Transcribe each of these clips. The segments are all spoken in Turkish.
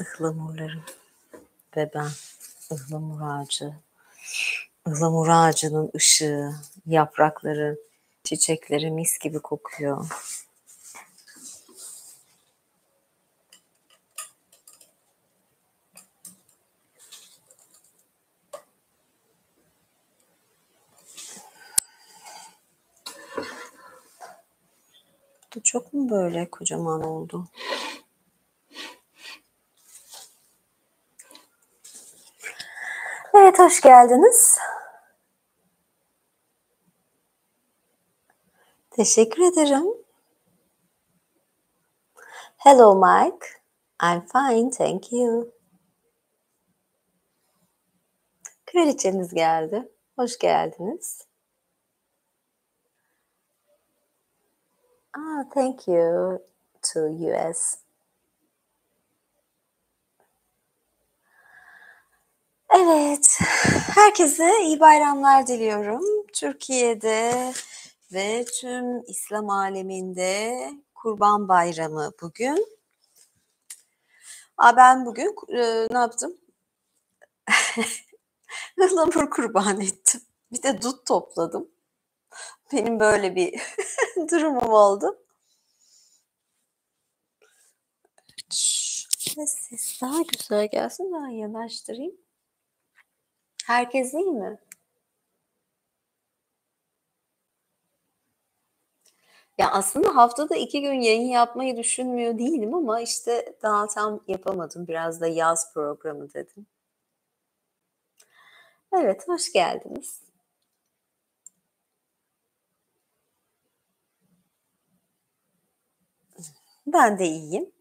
ıhlamurlarım ve ben, ıhlamur ağacı, ıhlamur ağacının ışığı, yaprakları, çiçekleri mis gibi kokuyor. Bu çok mu böyle kocaman oldu? Evet, hoş geldiniz. Teşekkür ederim. Hello Mike. I'm fine, thank you. Kraliçeniz geldi. Hoş geldiniz. Thank you to US. Evet, herkese iyi bayramlar diliyorum. Türkiye'de ve tüm İslam aleminde Kurban Bayramı bugün. Ben bugün ne yaptım? Ihlamur kurban ettim. Bir de dut topladım. Benim böyle bir durumum oldu. Şöyle ses daha güzel gelsin, daha yanaştırayım. Herkes iyi mi? Ya aslında haftada 2 gün yayın yapmayı düşünmüyor değilim ama işte daha tam yapamadım. Biraz da yaz programı dedim. Evet, hoş geldiniz. Ben de iyiyim.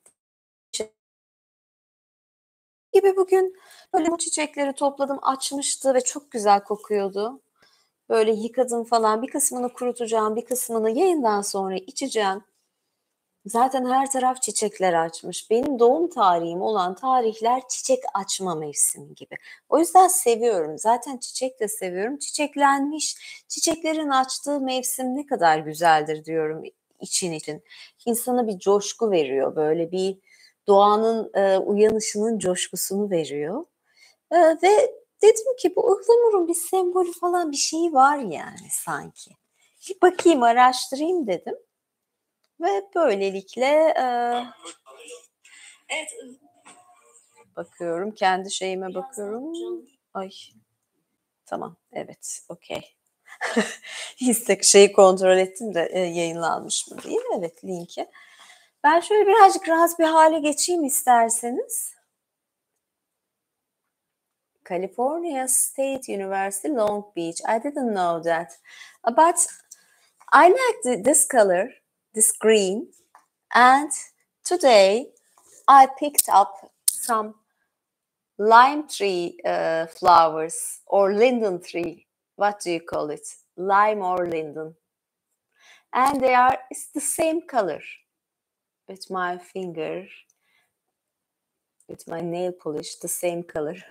Gibi bugün böyle bu çiçekleri topladım, açmıştı ve çok güzel kokuyordu. Böyle yıkadım falan. Bir kısmını kurutacağım, bir kısmını yayından sonra içeceğim. Zaten her taraf çiçekler açmış. Benim doğum tarihim olan tarihler çiçek açma mevsimi gibi. O yüzden seviyorum. Zaten çiçek de seviyorum. Çiçeklenmiş, çiçeklerin açtığı mevsim ne kadar güzeldir diyorum için. İnsana bir coşku veriyor. Böyle bir doğanın uyanışının coşkusunu veriyor. Ve dedim ki bu ıhlamurun bir sembolü falan bir şeyi var yani sanki. Bir bakayım, araştırayım dedim. Ve böylelikle evet, bakıyorum, kendi şeyime bakıyorum. Ay, tamam, evet, okey. İstek şeyi kontrol ettim de yayınlanmış mı diye. Evet, linki. Ben şöyle birazcık rahat bir hale geçeyim isterseniz. California State University, Long Beach. I didn't know that. But I like this color, this green. And today I picked up some lime tree flowers or linden tree. What do you call it? Lime or linden. And it's the same color. With my finger, with my nail polish, the same color.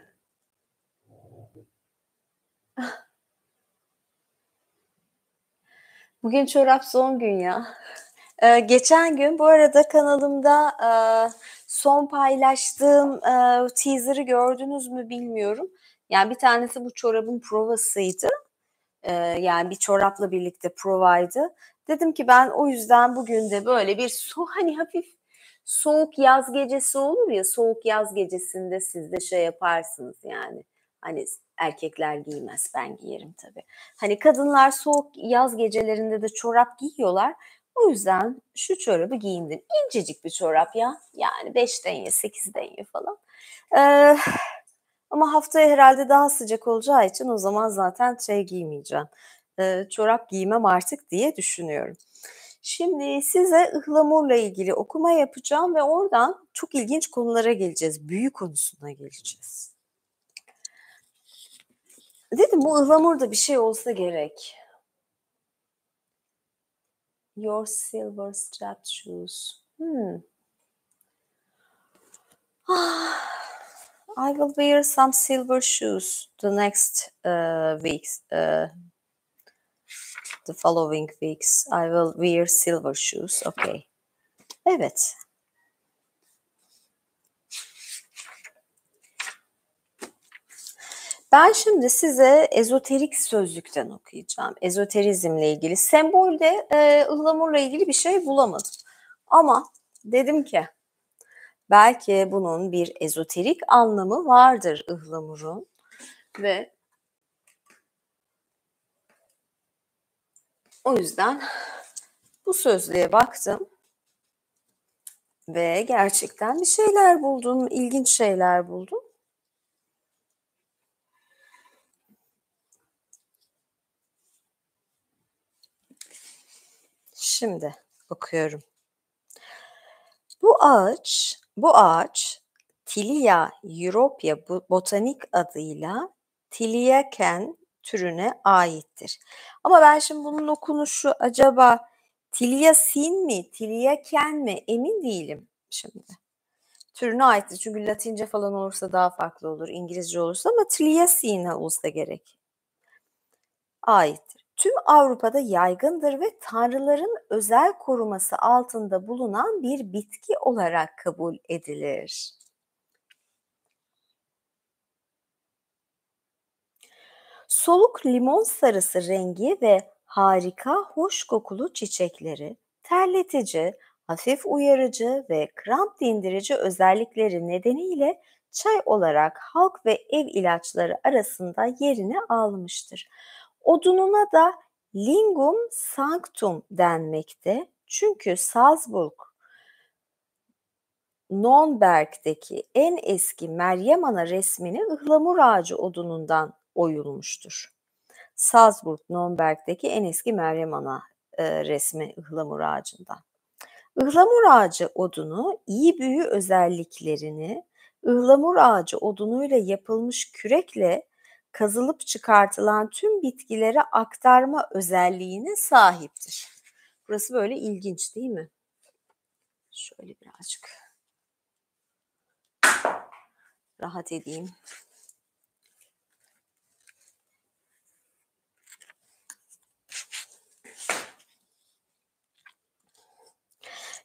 Bugün çorap son gün ya. Geçen gün bu arada kanalımda son paylaştığım teaser'ı gördünüz mü bilmiyorum. Yani bir tanesi bu çorabın provasıydı. Yani bir çorapla birlikte provaydı. Dedim ki ben o yüzden bugün de böyle bir hani hafif soğuk yaz gecesi olur ya, soğuk yaz gecesinde siz de şey yaparsınız yani. Hani erkekler giymez, ben giyerim tabii. Hani kadınlar soğuk yaz gecelerinde de çorap giyiyorlar. O yüzden şu çorabı giyindim. İncecik bir çorap ya. Yani 5 denye, 8 denye falan. Ama haftaya herhalde daha sıcak olacağı için o zaman zaten şey giymeyeceğim. Çorap giymem artık diye düşünüyorum. Şimdi size ıhlamurla ilgili okuma yapacağım ve oradan çok ilginç konulara geleceğiz. Büyü konusuna geleceğiz. Dedim bu ıhlamurda bir şey olsa gerek. Your silver strapped shoes. I will wear some silver shoes the next weeks. The following weeks I will wear silver shoes. Okay. Evet. Ben şimdi size ezoterik sözlükten okuyacağım. Ezoterizmle ilgili. Sembolde, ıhlamurla ilgili bir şey bulamadım. Ama dedim ki belki bunun bir ezoterik anlamı vardır ıhlamurun ve o yüzden bu sözlüğe baktım ve gerçekten bir şeyler buldum, ilginç şeyler buldum. Şimdi okuyorum. Bu ağaç Tilia europea botanik adıyla Tiliaken türüne aittir. Ama ben şimdi bunun okunuşu acaba Tiliasin mi, Tiliaken mi emin değilim şimdi. Türüne aittir çünkü Latince falan olursa daha farklı olur, İngilizce olursa ama Tiliasin olsa gerek. Aittir. Tüm Avrupa'da yaygındır ve tanrıların özel koruması altında bulunan bir bitki olarak kabul edilir. Soluk limon sarısı rengi ve harika hoş kokulu çiçekleri, terletici, hafif uyarıcı ve kramp dindirici özellikleri nedeniyle çay olarak halk ve ev ilaçları arasında yerini almıştır. Odununa da Lingum sanctum denmekte çünkü Salzburg, Nürnberg'deki en eski Meryem Ana resmini ıhlamur ağacı odunundan oyulmuştur. Salzburg, Nürnberg'deki en eski Meryem Ana resmi ıhlamur ağacından. Ihlamur ağacı odunu iyi büyü özelliklerini ıhlamur ağacı odunuyla yapılmış kürekle kazılıp çıkartılan tüm bitkilere aktarma özelliğine sahiptir. Burası böyle ilginç değil mi? Şöyle birazcık rahat edeyim.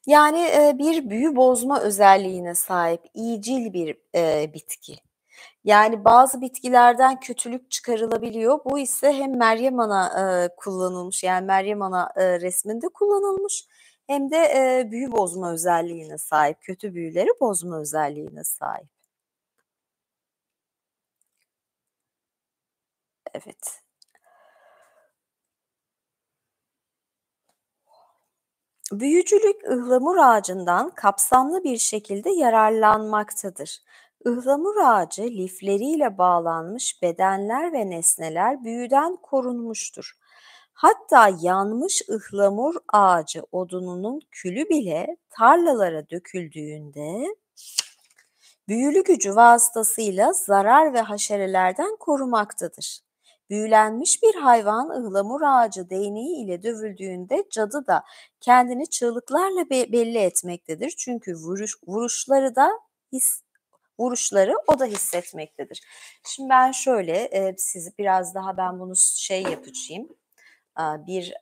Yani, bir büyü bozma özelliğine sahip, iyicil bir, bitki. Yani bazı bitkilerden kötülük çıkarılabiliyor. Bu ise hem Meryem Ana, kullanılmış, yani Meryem Ana, resminde kullanılmış hem de, büyü bozma özelliğine sahip, kötü büyüleri bozma özelliğine sahip. Evet. Büyücülük ıhlamur ağacından kapsamlı bir şekilde yararlanmaktadır. Ihlamur ağacı lifleriyle bağlanmış bedenler ve nesneler büyüden korunmuştur. Hatta yanmış ıhlamur ağacı odununun külü bile tarlalara döküldüğünde büyülü gücü vasıtasıyla zarar ve haşerelerden korumaktadır. Büyülenmiş bir hayvan ıhlamur ağacı değneği ile dövüldüğünde cadı da kendini çığlıklarla belli etmektedir. Çünkü vuruşları o da hissetmektedir. Şimdi ben şöyle sizi biraz daha ben bunu şey yapacağım. Bir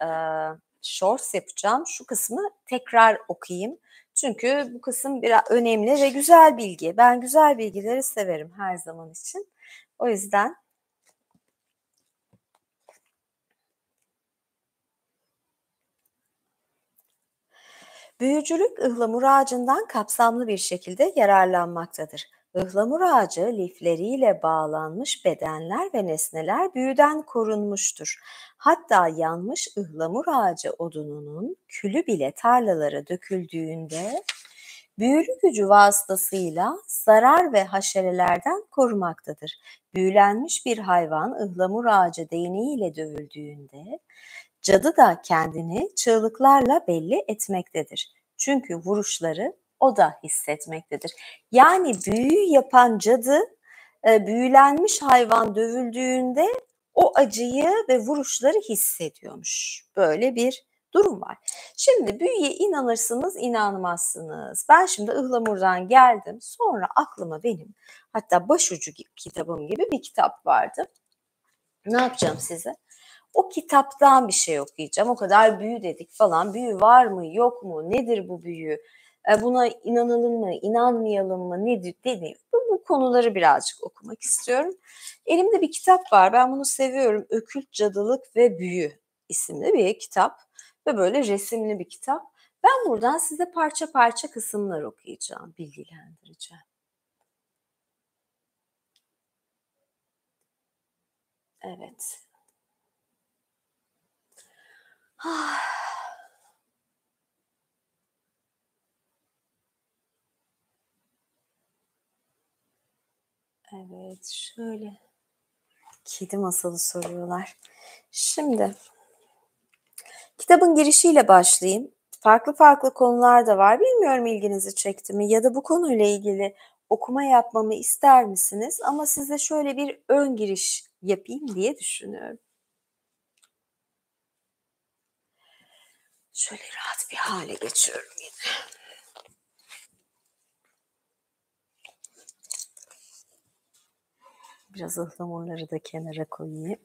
shorts yapacağım. Şu kısmı tekrar okuyayım. Çünkü bu kısım biraz önemli ve güzel bilgi. Ben güzel bilgileri severim her zaman için. O yüzden büyücülük ıhlamur ağacından kapsamlı bir şekilde yararlanmaktadır. Ihlamur ağacı lifleriyle bağlanmış bedenler ve nesneler büyüden korunmuştur. Hatta yanmış ıhlamur ağacı odununun külü bile tarlalara döküldüğünde büyülü gücü vasıtasıyla zarar ve haşerelerden korumaktadır. Büyülenmiş bir hayvan ıhlamur ağacı değneğiyle dövüldüğünde cadı da kendini çığlıklarla belli etmektedir. Çünkü vuruşları o da hissetmektedir. Yani büyü yapan cadı büyülenmiş hayvan dövüldüğünde o acıyı ve vuruşları hissediyormuş. Böyle bir durum var. Şimdi büyüye inanırsınız, inanmazsınız. Ben şimdi ıhlamurdan geldim. Sonra aklıma benim hatta başucu kitabım gibi bir kitap vardı. Ne yapacağım size? O kitaptan bir şey okuyacağım. O kadar büyü dedik falan. Büyü var mı, yok mu? Nedir bu büyü? Buna inanalım mı, inanmayalım mı, nedir, değil. Bu konuları birazcık okumak istiyorum. Elimde bir kitap var, ben bunu seviyorum. "Ökült Cadılık ve Büyü" isimli bir kitap ve böyle resimli bir kitap. Ben buradan size parça parça kısımlar okuyacağım, bilgilendireceğim. Evet. Evet, şöyle. Kedi masalı soruyorlar. Şimdi kitabın girişiyle başlayayım. Farklı farklı konular da var. Bilmiyorum ilginizi çekti mi ya da bu konuyla ilgili okuma yapmamı ister misiniz? Ama size şöyle bir ön giriş yapayım diye düşünüyorum. Şöyle rahat bir hale geçiyorum yine. Biraz ıhlamurları da kenara koyayım.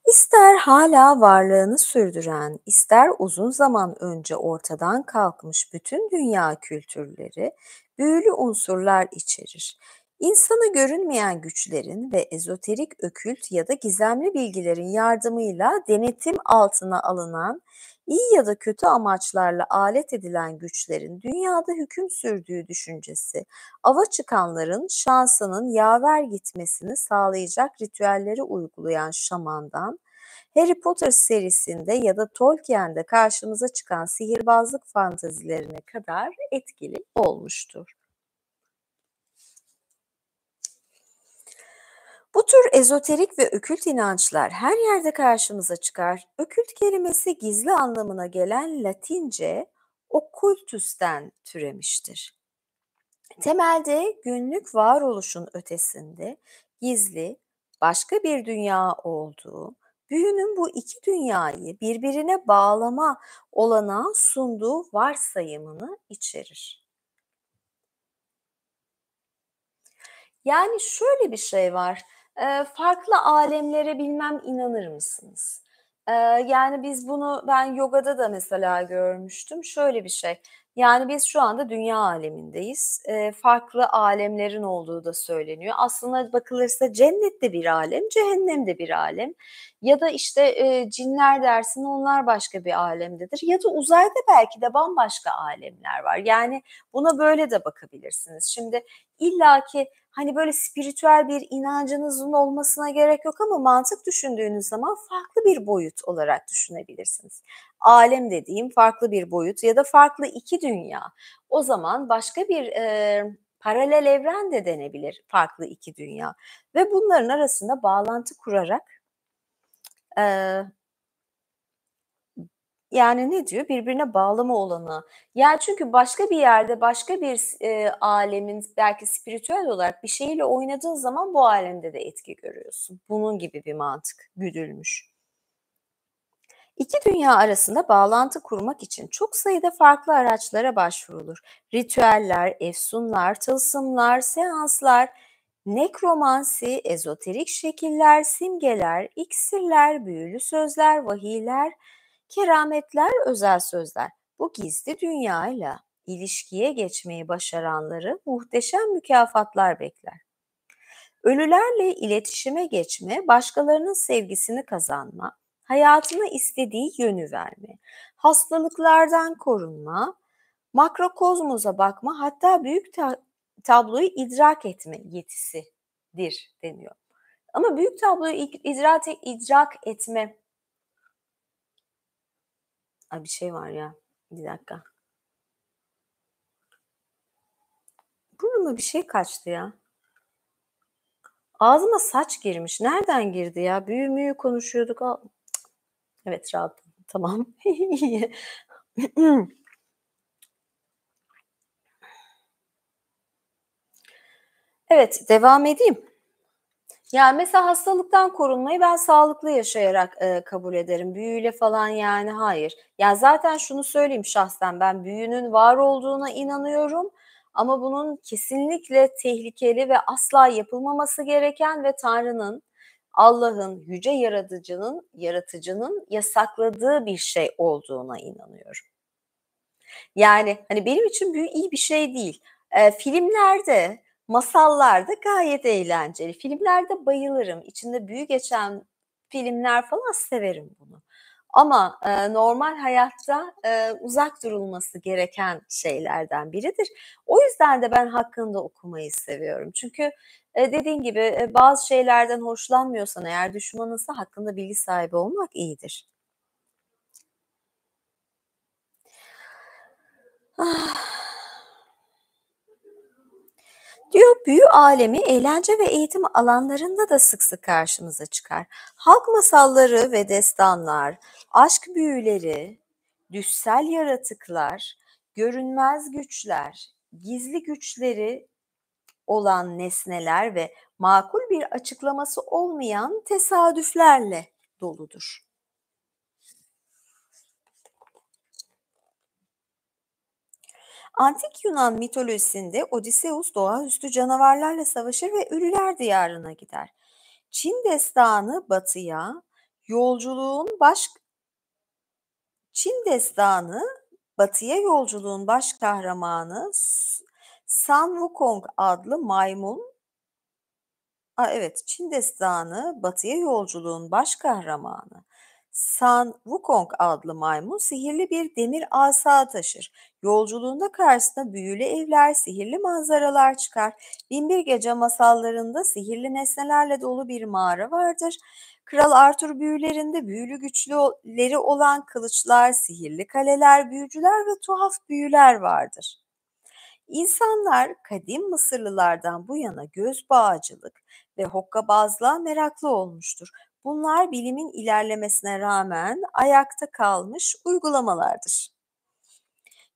İster hala varlığını sürdüren, ister uzun zaman önce ortadan kalkmış bütün dünya kültürleri büyülü unsurlar içerir. İnsana görünmeyen güçlerin ve ezoterik ökült ya da gizemli bilgilerin yardımıyla denetim altına alınan, iyi ya da kötü amaçlarla alet edilen güçlerin dünyada hüküm sürdüğü düşüncesi, ava çıkanların şansının yaver gitmesini sağlayacak ritüelleri uygulayan şamandan, Harry Potter serisinde ya da Tolkien'de karşımıza çıkan sihirbazlık fantazilerine kadar etkili olmuştur. Bu tür ezoterik ve okült inançlar her yerde karşımıza çıkar. Okült kelimesi gizli anlamına gelen Latince occultus'ten türemiştir. Temelde günlük varoluşun ötesinde gizli, başka bir dünya olduğu, büyünün bu iki dünyayı birbirine bağlama olanağı sunduğu varsayımını içerir. Yani şöyle bir şey var, farklı alemlere bilmem inanır mısınız? Yani biz bunu ben yogada da mesela görmüştüm. Şöyle bir şey, yani biz şu anda dünya alemindeyiz. Farklı alemlerin olduğu da söyleniyor. Aslına bakılırsa cennet de bir alem, cehennem de bir alem. Ya da işte, cinler dersin onlar başka bir alemdedir ya da uzayda belki de bambaşka alemler var. Yani buna böyle de bakabilirsiniz. Şimdi illaki hani, böyle, spiritüel bir inancınızın olmasına gerek yok ama mantık düşündüğünüz zaman farklı bir boyut olarak düşünebilirsiniz. Alem dediğim farklı bir boyut ya da farklı 2 dünya. O zaman başka bir, paralel evren de denebilir farklı 2 dünya ve bunların arasında bağlantı kurarak, eee yani, ne diyor? Birbirine bağlama olanağı. Yani, çünkü başka bir yerde, başka bir âlemin belki spiritüel olarak bir şeyiyle oynadığın zaman bu alemde de etki görüyorsun. Bunun gibi bir mantık güdülmüş. İki dünya arasında bağlantı kurmak için çok sayıda farklı araçlara başvurulur. Ritüeller, efsunlar, tılsımlar, seanslar, nekromansi, ezoterik şekiller, simgeler, iksirler, büyülü sözler, vahiyler, kerametler, özel sözler. Bu gizli dünyayla ilişkiye geçmeyi başaranları muhteşem mükafatlar bekler. Ölülerle iletişime geçme, başkalarının sevgisini kazanma, hayatına istediği yönü verme, hastalıklardan korunma, makrokozmoza bakma, hatta büyük tabloyu idrak etme yetisidir deniyor. Ama büyük tabloyu idrak etme. Ay bir şey var ya. Bir dakika. Burnuma bir şey kaçtı ya. Ağzıma saç girmiş. Nereden girdi ya? Büyü müyü konuşuyorduk. Evet, rahatladım. Tamam. İyi. Evet, devam edeyim. Yani, mesela hastalıktan korunmayı ben sağlıklı yaşayarak, kabul ederim. Büyüyle falan, yani, hayır. Ya, zaten şunu söyleyeyim şahsen, ben büyünün var olduğuna inanıyorum ama bunun kesinlikle tehlikeli ve asla yapılmaması gereken ve Tanrı'nın Allah'ın, yüce yaratıcının yasakladığı bir şey olduğuna inanıyorum. Yani, hani, benim için büyü iyi bir şey değil. Filmlerde, masallarda gayet eğlenceli. Filmlerde bayılırım. İçinde büyü geçen filmler falan severim bunu. Ama, normal hayatta, uzak durulması gereken şeylerden biridir. O yüzden de ben hakkında okumayı seviyorum. Çünkü, dediğin gibi, bazı şeylerden hoşlanmıyorsan eğer düşmanınsa hakkında bilgi sahibi olmak iyidir. Ah. Diyor, büyü alemi eğlence ve eğitim alanlarında da sık sık karşımıza çıkar. Halk masalları ve destanlar, aşk büyüleri, düşsel yaratıklar, görünmez güçler, gizli güçleri olan nesneler ve makul bir açıklaması olmayan tesadüflerle doludur. Antik Yunan mitolojisinde Odysseus doğaüstü canavarlarla savaşır ve ölüler diyarına gider. Çin destanı batıya, yolculuğun baş Çin destanı batıya yolculuğun baş kahramanı Sun Wukong adlı maymun. Evet, Çin destanı batıya yolculuğun baş kahramanı Sun Wukong adlı maymun sihirli bir demir asa taşır. Yolculuğunda karşısına büyülü evler, sihirli manzaralar çıkar. Binbir Gece masallarında sihirli nesnelerle dolu bir mağara vardır. Kral Arthur büyülerinde büyülü güçleri olan kılıçlar, sihirli kaleler, büyücüler ve tuhaf büyüler vardır. İnsanlar kadim Mısırlılardan bu yana göz bağcılık ve hokkabazlığa meraklı olmuştur. Bunlar bilimin ilerlemesine rağmen ayakta kalmış uygulamalardır.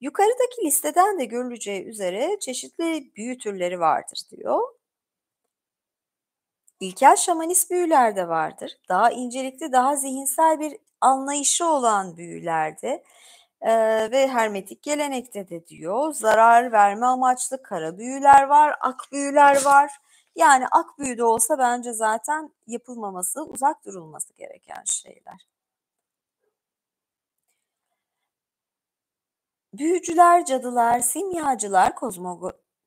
Yukarıdaki listeden de görüleceği üzere çeşitli büyü türleri vardır diyor. İlkel şamanist büyüler de vardır. Daha incelikli, daha zihinsel bir anlayışı olan büyülerde ve hermetik gelenekte de diyor. Zarar verme amaçlı kara büyüler var, ak büyüler var. Yani ak büyü de olsa bence zaten yapılmaması, uzak durulması gereken şeyler. Büyücüler, cadılar, simyacılar,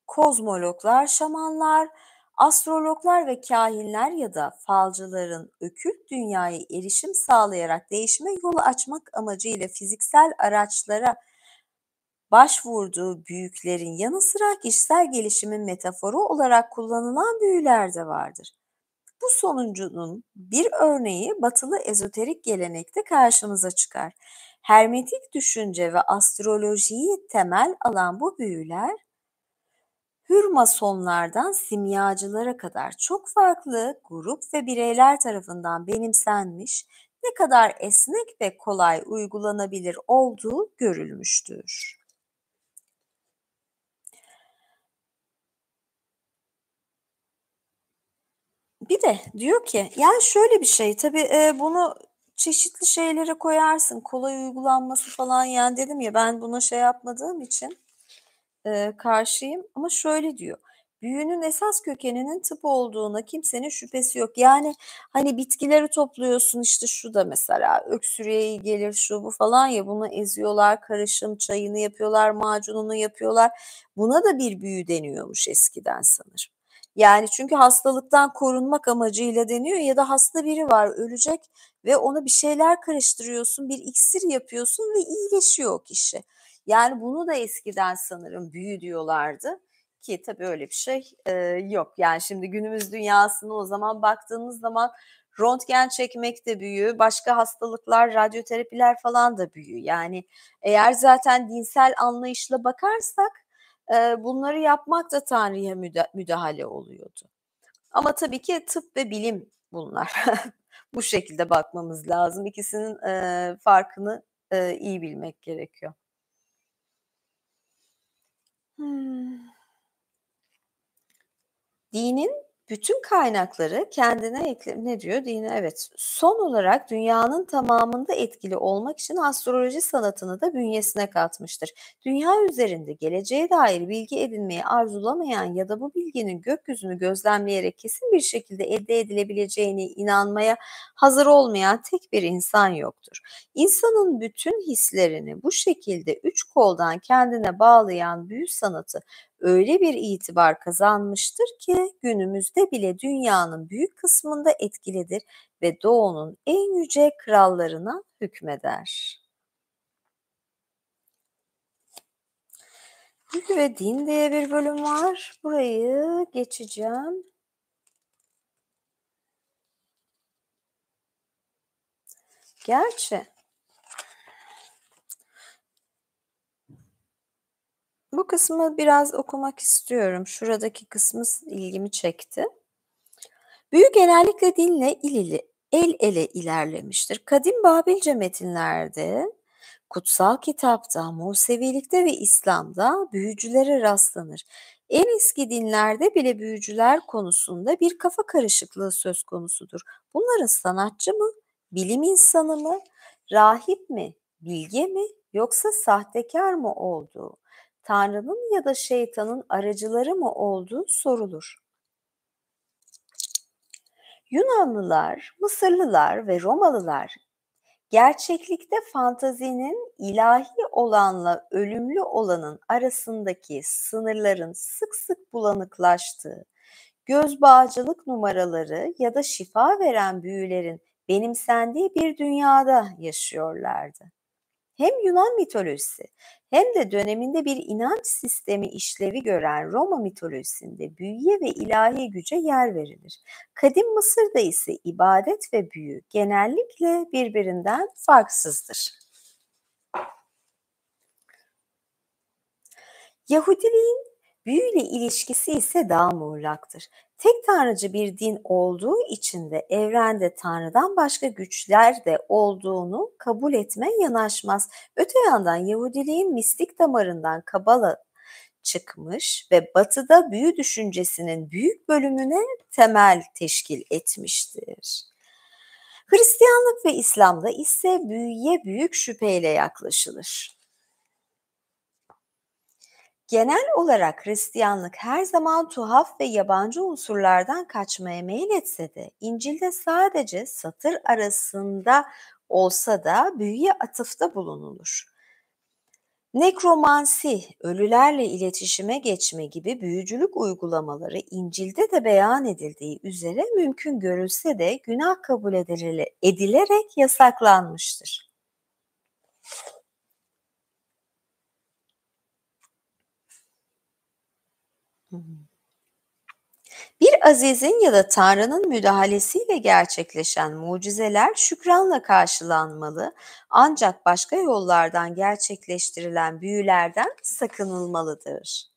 kozmologlar, şamanlar, astrologlar ve kahinler ya da falcıların okült dünyaya erişim sağlayarak değişime yol açmak amacıyla fiziksel araçlara başvurduğu büyüklerin yanı sıra kişisel gelişimin metaforu olarak kullanılan büyüler de vardır. Bu sonuncunun bir örneği batılı ezoterik gelenekte karşımıza çıkar. Hermetik düşünce ve astrolojiyi temel alan bu büyüler, Hürmasonlardan simyacılara kadar çok farklı grup ve bireyler tarafından benimsenmiş, ne kadar esnek ve kolay uygulanabilir olduğu görülmüştür. Bir de diyor ki, yani şöyle bir şey tabii, bunu çeşitli şeylere koyarsın, kolay uygulanması falan, yani dedim ya ben buna şey yapmadığım için, karşıyım ama şöyle diyor, büyünün esas kökeninin tıp olduğuna kimsenin şüphesi yok. Yani, hani, bitkileri topluyorsun, işte, şu da mesela öksürüğe iyi gelir, şu bu falan ya, bunu eziyorlar, karışım, çayını yapıyorlar, macununu yapıyorlar. Buna da bir büyü deniyormuş eskiden sanırım. Yani, çünkü hastalıktan korunmak amacıyla deniyor ya da hasta biri var, ölecek ve ona bir şeyler karıştırıyorsun, bir iksir yapıyorsun ve iyileşiyor o kişi. Yani bunu da eskiden sanırım büyü diyorlardı ki tabii öyle bir şey, yok. Yani şimdi günümüz dünyasına o zaman baktığımız zaman röntgen çekmek de büyü, başka hastalıklar, radyoterapiler falan da büyü. Yani eğer zaten dinsel anlayışla bakarsak, bunları yapmak da Tanrı'ya müdahale oluyordu. Ama tabii ki tıp ve bilim bunlar. Bu şekilde bakmamız lazım. İkisinin, farkını, iyi bilmek gerekiyor. Hımm. Dinin Bütün kaynakları kendine ne diyor? Dini evet. Son olarak dünyanın tamamında etkili olmak için astroloji sanatını da bünyesine katmıştır. Dünya üzerinde geleceğe dair bilgi edinmeyi arzulamayan ya da bu bilginin gökyüzünü gözlemleyerek kesin bir şekilde elde edilebileceğine inanmaya hazır olmayan tek bir insan yoktur. İnsanın bütün hislerini bu şekilde üç koldan kendine bağlayan büyü sanatı öyle bir itibar kazanmıştır ki günümüzde bile dünyanın büyük kısmında etkilidir ve doğunun en yüce krallarına hükmeder. Büyü ve din diye bir bölüm var. Burayı geçeceğim. Gerçi bu kısmı biraz okumak istiyorum. Şuradaki kısmı ilgimi çekti. Büyü genellikle dinle el ele ilerlemiştir. Kadim Babilce metinlerde, kutsal kitapta, Musevilikte ve İslam'da büyücülere rastlanır. En eski dinlerde bile büyücüler konusunda bir kafa karışıklığı söz konusudur. Bunların sanatçı mı, bilim insanı mı, rahip mi, bilge mi yoksa sahtekar mı olduğu, Tanrı'nın ya da şeytanın aracıları mı olduğu sorulur. Yunanlılar, Mısırlılar ve Romalılar gerçeklikte fantazinin ilahi olanla ölümlü olanın arasındaki sınırların sık sık bulanıklaştığı, gözbağcılık numaraları ya da şifa veren büyülerin benimsendiği bir dünyada yaşıyorlardı. Hem Yunan mitolojisi hem de döneminde bir inanç sistemi işlevi gören Roma mitolojisinde büyüye ve ilahi güce yer verilir. Kadim Mısır'da ise ibadet ve büyü genellikle birbirinden farksızdır. Yahudiliğin büyüyle ilişkisi ise daha muğlaktır. Tek tanrıcı bir din olduğu için de evrende Tanrı'dan başka güçler de olduğunu kabul etme yanaşmaz. Öte yandan Yahudiliğin mistik damarından Kabala çıkmış ve Batı'da büyü düşüncesinin büyük bölümüne temel teşkil etmiştir. Hristiyanlık ve İslam'da ise büyüye büyük şüpheyle yaklaşılır. Genel olarak Hristiyanlık her zaman tuhaf ve yabancı unsurlardan kaçmaya meyletse de İncil'de sadece satır arasında olsa da büyüye atıfta bulunulur. Nekromansi, ölülerle iletişime geçme gibi büyücülük uygulamaları İncil'de de beyan edildiği üzere mümkün görülse de günah kabul edilerek yasaklanmıştır. Bir azizin ya da Tanrı'nın müdahalesiyle gerçekleşen mucizeler şükranla karşılanmalı, ancak başka yollardan gerçekleştirilen büyülerden sakınılmalıdır.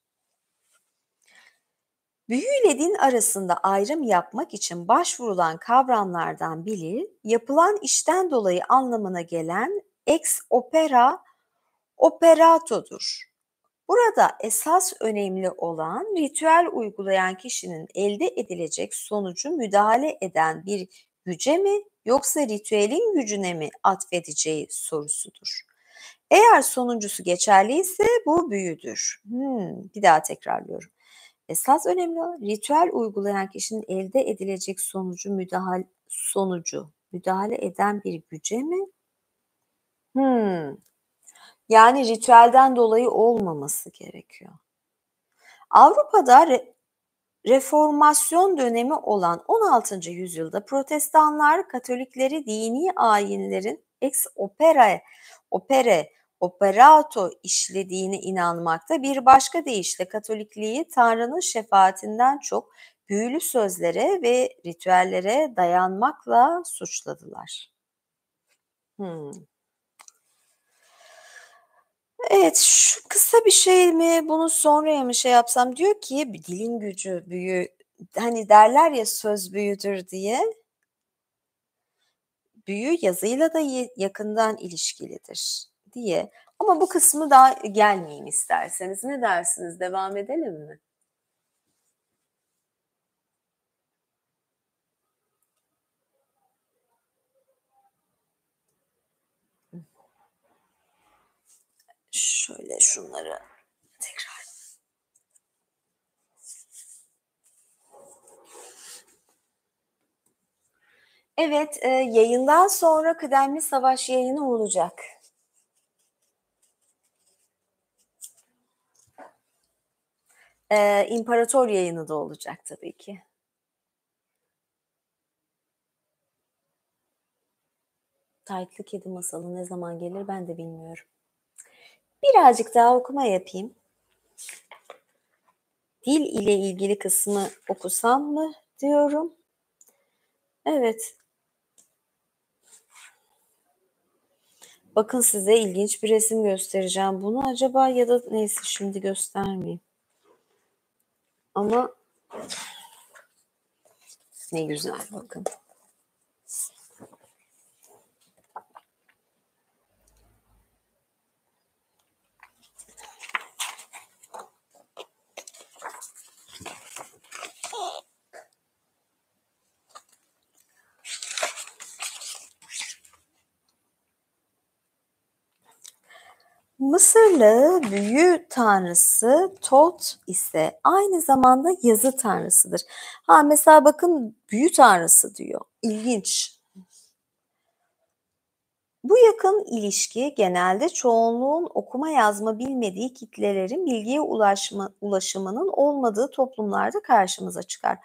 Büyü ile din arasında ayrım yapmak için başvurulan kavramlardan biri, yapılan işten dolayı anlamına gelen ex opere operato'dur. Burada esas önemli olan ritüel uygulayan kişinin elde edilecek sonucu müdahale eden bir güce mi yoksa ritüelin gücüne mi atfedeceği sorusudur. Eğer sonuncusu geçerliyse bu büyüdür. Bir daha tekrarlıyorum. Esas önemli olan ritüel uygulayan kişinin elde edilecek sonucu müdahale eden bir güce mi? Yani ritüelden dolayı olmaması gerekiyor. Avrupa'da Reformasyon dönemi olan 16. yüzyılda Protestanlar Katolikleri dini ayinlerin ex operato işlediğine inanmakta, bir başka deyişle Katolikliği Tanrı'nın şefaatinden çok büyülü sözlere ve ritüellere dayanmakla suçladılar. Evet, şu kısa bir şey mi, bunu sonraya mı şey yapsam? Diyor ki dilin gücü, büyü, hani derler ya söz büyüdür diye. Büyü yazıyla da yakından ilişkilidir diye. Ama bu kısmı daha gelmeyeyim isterseniz. Ne dersiniz? Devam edelim mi? Şöyle şunları tekrar. Evet, yayından sonra Kıdemli Savaş yayını olacak. İmparator yayını da olacak tabii ki. Taytlı Kedi masalı ne zaman gelir ben de bilmiyorum. Birazcık daha okuma yapayım. Dil ile ilgili kısmı okusam mı diyorum. Evet. Bakın size ilginç bir resim göstereceğim. Bunu acaba ya da neyse şimdi göstermeyeyim. Ama ne güzel bakın. Mısırlı büyü tanrısı Tot ise aynı zamanda yazı tanrısıdır. Ha mesela bakın büyü tanrısı diyor. İlginç. Bu yakın ilişki genelde çoğunluğun okuma yazma bilmediği kitlelerin bilgiye ulaşımının olmadığı toplumlarda karşımıza çıkar.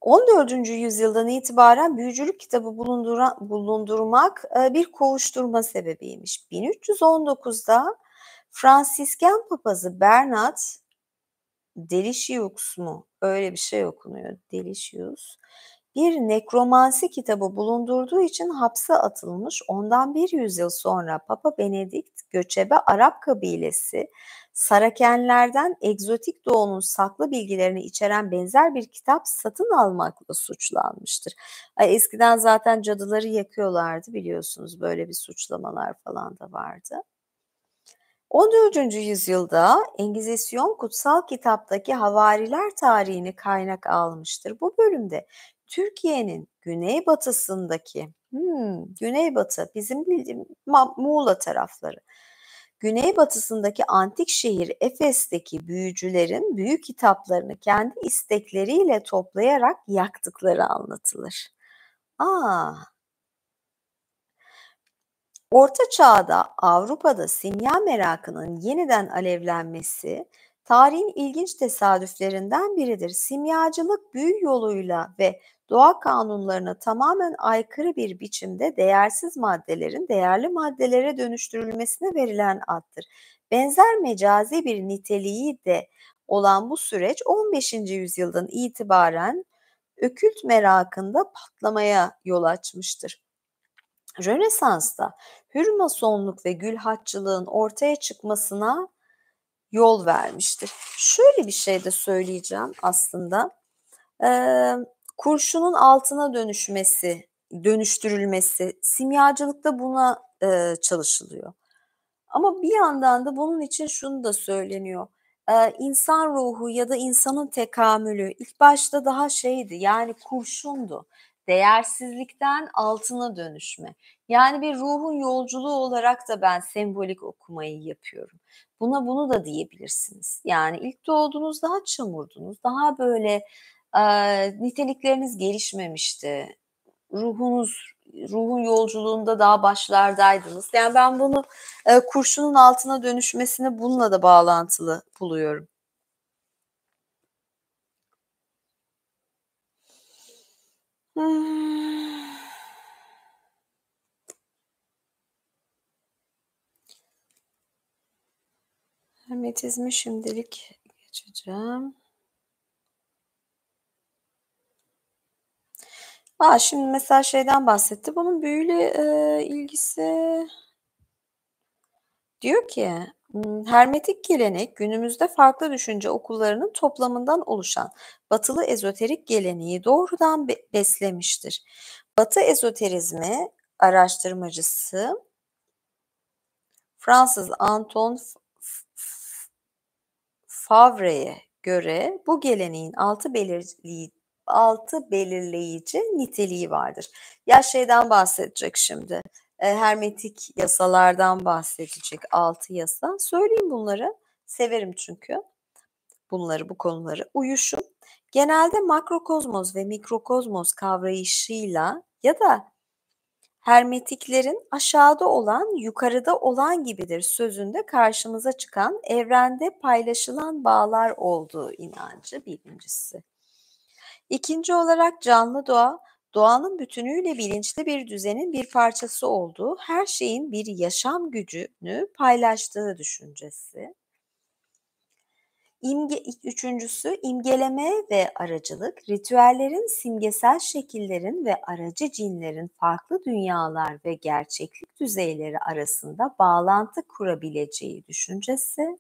14. yüzyıldan itibaren büyücülük kitabı bulundurmak bir kovuşturma sebebiymiş. 1319'da Fransisken papazı Bernard Delicieux mu? Öyle bir şey okunuyor. Delicieux. Bir nekromansi kitabı bulundurduğu için hapse atılmış. Ondan bir yüzyıl sonra Papa Benedikt göçebe Arap kabilesi Sarakenlerden egzotik doğunun saklı bilgilerini içeren benzer bir kitap satın almakla suçlanmıştır. Eskiden zaten cadıları yakıyorlardı biliyorsunuz. Böyle bir suçlamalar falan da vardı. 14. yüzyılda Engizisyon kutsal kitaptaki havariler tarihini kaynak almıştır. Bu bölümde Türkiye'nin güneybatısındaki, güneybatı bizim bildiğim Muğla tarafları, güneybatısındaki antik şehir Efes'teki büyücülerin büyü kitaplarını kendi istekleriyle toplayarak yaktıkları anlatılır. Aa, Orta Çağ'da Avrupa'da simya merakının yeniden alevlenmesi tarihin ilginç tesadüflerinden biridir. Simyacılık büyü yoluyla ve doğa kanunlarına tamamen aykırı bir biçimde değersiz maddelerin değerli maddelere dönüştürülmesine verilen addır. Benzer mecazi bir niteliği de olan bu süreç 15. yüzyıldan itibaren okült merakında patlamaya yol açmıştır. Rönesans'ta Hürmasonluk ve Gülhaççılığın ortaya çıkmasına yol vermiştir. Şöyle bir şey de söyleyeceğim aslında. Kurşunun altına dönüştürülmesi, simyacılıkta buna çalışılıyor. Ama bir yandan da bunun için şunu da söyleniyor. İnsan ruhu ya da insanın tekamülü ilk başta daha şeydi yani kurşundu. Değersizlikten altına dönüşme. Yani bir ruhun yolculuğu olarak da ben sembolik okumayı yapıyorum. Buna bunu da diyebilirsiniz. Yani ilk doğduğunuz daha çamurdunuz. Daha böyle nitelikleriniz gelişmemişti. Ruhun yolculuğunda daha başlardaydınız. Yani ben bunu kurşunun altına dönüşmesini bununla da bağlantılı buluyorum. Hermetizmi şimdilik geçeceğim. Şimdi mesela şeyden bahsetti. Bunun büyüyle ilgisi diyor ki hermetik gelenek günümüzde farklı düşünce okullarının toplamından oluşan batılı ezoterik geleneği doğrudan beslemiştir. Batı ezoterizmi araştırmacısı Fransız Anton Favre'ye göre bu geleneğin altı belirleyici niteliği vardır. Ya şeyden bahsedecek şimdi. hermetik yasalardan bahsedecek 6 yasa. Söyleyeyim bunları. Severim çünkü bunları, bu konuları. Uyuşum, genelde makrokozmos ve mikrokozmos kavrayışıyla ya da hermetiklerin aşağıda olan, yukarıda olan gibidir sözünde karşımıza çıkan evrende paylaşılan bağlar olduğu inancı birincisi. İkinci olarak canlı doğa, doğanın bütünüyle bilinçli bir düzenin bir parçası olduğu, her şeyin bir yaşam gücünü paylaştığı düşüncesi. Üçüncüsü imgeleme ve aracılık, ritüellerin, simgesel şekillerin ve aracı cinlerin farklı dünyalar ve gerçeklik düzeyleri arasında bağlantı kurabileceği düşüncesi.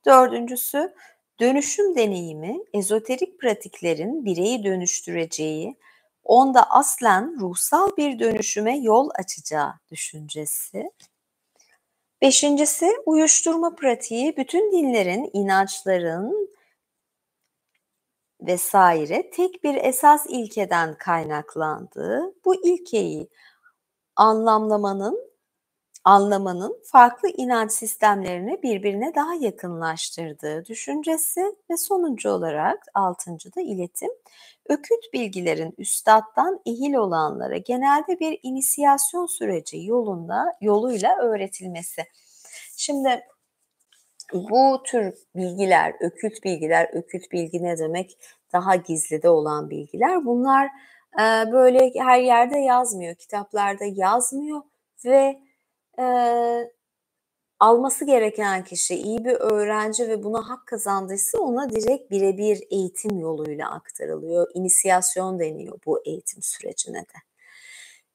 Dördüncüsü dönüşüm deneyimi, ezoterik pratiklerin bireyi dönüştüreceği, onda aslen ruhsal bir dönüşüme yol açacağı düşüncesi. Beşincisi uyuşturma pratiği, bütün dinlerin, inançların vesaire tek bir esas ilkeden kaynaklandığı, bu ilkeyi anlamanın farklı inanç sistemlerini birbirine daha yakınlaştırdığı düşüncesi ve sonuncu olarak 6. da iletim, ökült bilgilerin üstattan ehil olanlara genelde bir inisiyasyon süreci yoluyla öğretilmesi. Şimdi bu tür bilgiler, ökült bilgi ne demek? Daha gizlide olan bilgiler. Bunlar böyle her yerde yazmıyor, kitaplarda yazmıyor ve alması gereken kişi iyi bir öğrenci ve buna hak kazandıysa ona direkt birebir eğitim yoluyla aktarılıyor. İnisiyasyon deniyor bu eğitim sürecine de.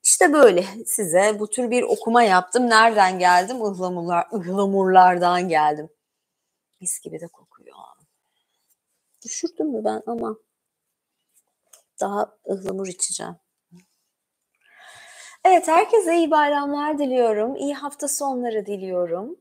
İşte böyle size bu tür bir okuma yaptım. Nereden geldim? Ihlamurlardan geldim. Mis gibi de kokuyor. Düşürdüm mü ben ama daha ıhlamur içeceğim. Evet, herkese iyi bayramlar diliyorum. İyi hafta sonları diliyorum.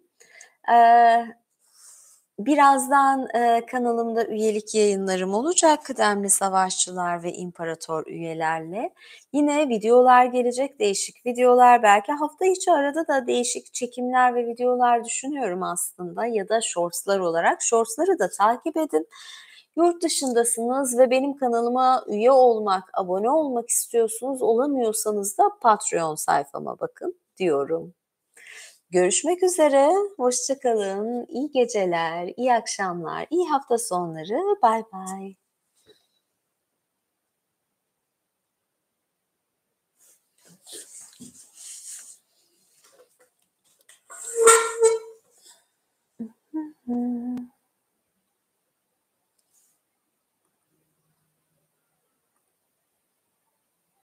Birazdan kanalımda üyelik yayınlarım olacak kıdemli savaşçılar ve imparator üyelerle. Yine videolar gelecek, değişik videolar. Belki hafta içi arada da değişik çekimler ve videolar düşünüyorum aslında ya da shortslar olarak. Shortsları da takip edin. Yurt dışındasınız ve benim kanalıma üye olmak, abone olmak istiyorsunuz. Olamıyorsanız da Patreon sayfama bakın diyorum. Görüşmek üzere, hoşça kalın, iyi geceler, iyi akşamlar, iyi hafta sonları, bay bay.